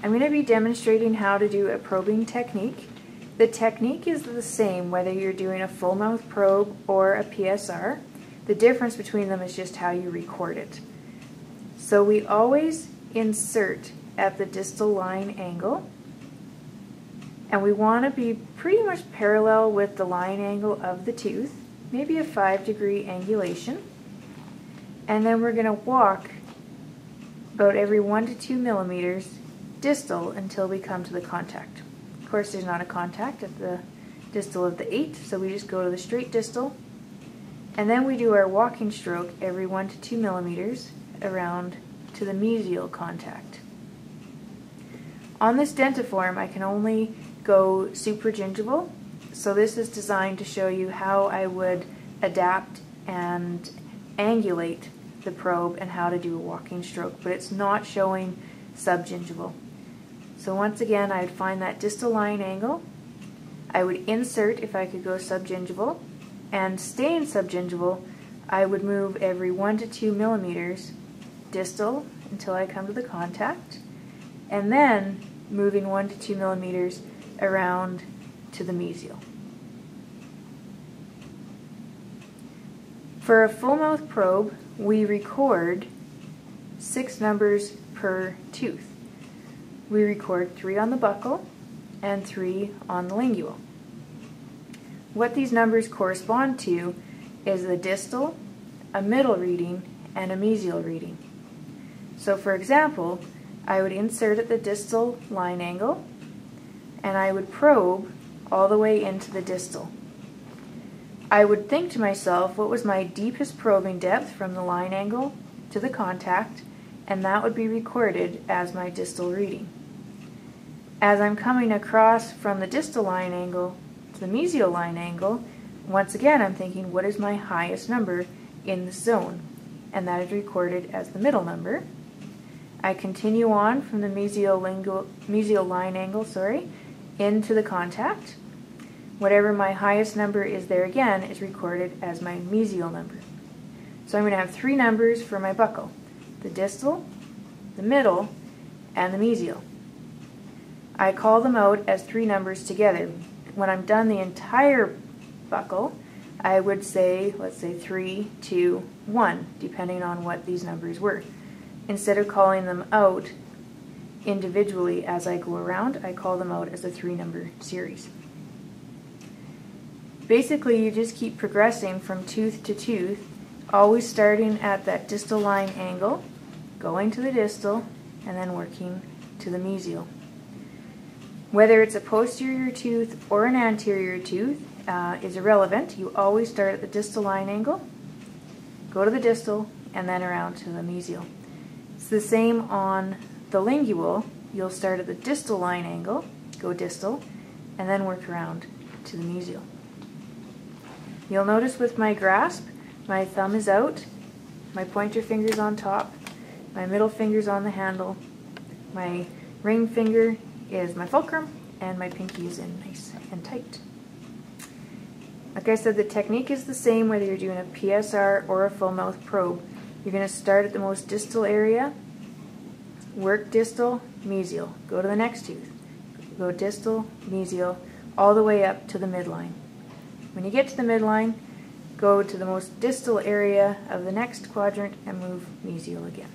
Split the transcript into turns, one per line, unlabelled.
I'm going to be demonstrating how to do a probing technique. The technique is the same whether you're doing a full mouth probe or a PSR. The difference between them is just how you record it. So we always insert at the distal line angle, and we want to be pretty much parallel with the line angle of the tooth, maybe a 5-degree angulation. And then we're going to walk about every 1 to 2 millimeters distal until we come to the contact. Of course, there's not a contact at the distal of the 8th, so we just go to the straight distal. And then we do our walking stroke every 1 to 2 millimeters around to the mesial contact. On this dentiform, I can only go supragingival, so this is designed to show you how I would adapt and angulate the probe and how to do a walking stroke, but it's not showing subgingival. So once again, I'd find that distal line angle, I would insert if I could go subgingival, and staying subgingival, I would move every 1 to 2 millimeters distal until I come to the contact, and then moving 1 to 2 millimeters around to the mesial. For a full mouth probe, we record 6 numbers per tooth. We record 3 on the buccal and 3 on the lingual. What these numbers correspond to is the distal, a middle reading, and a mesial reading. So for example, I would insert at the distal line angle, and I would probe all the way into the distal. I would think to myself, what was my deepest probing depth from the line angle to the contact, and that would be recorded as my distal reading. As I'm coming across from the distal line angle to the mesial line angle, once again I'm thinking, what is my highest number in the zone? And that is recorded as the middle number. I continue on from the mesial line angle, into the contact. Whatever my highest number is there again is recorded as my mesial number. So I'm going to have 3 numbers for my buccal: the distal, the middle, and the mesial. I call them out as 3 numbers together. When I'm done the entire buccal, I would say, let's say 3, 2, 1, depending on what these numbers were. Instead of calling them out individually as I go around, I call them out as a 3-number series. Basically, you just keep progressing from tooth to tooth, always starting at that distal line angle, going to the distal, and then working to the mesial. Whether it's a posterior tooth or an anterior tooth is irrelevant. You always start at the distal line angle, go to the distal, and then around to the mesial. It's the same on the lingual. You'll start at the distal line angle, go distal, and then work around to the mesial. You'll notice with my grasp, my thumb is out, my pointer finger's on top, my middle finger's on the handle, my ring finger is my fulcrum, and my pinky is in nice and tight. Like I said, the technique is the same whether you're doing a PSR or a full mouth probe. You're going to start at the most distal area, work distal, mesial, go to the next tooth, go distal, mesial, all the way up to the midline. When you get to the midline, go to the most distal area of the next quadrant and move mesial again.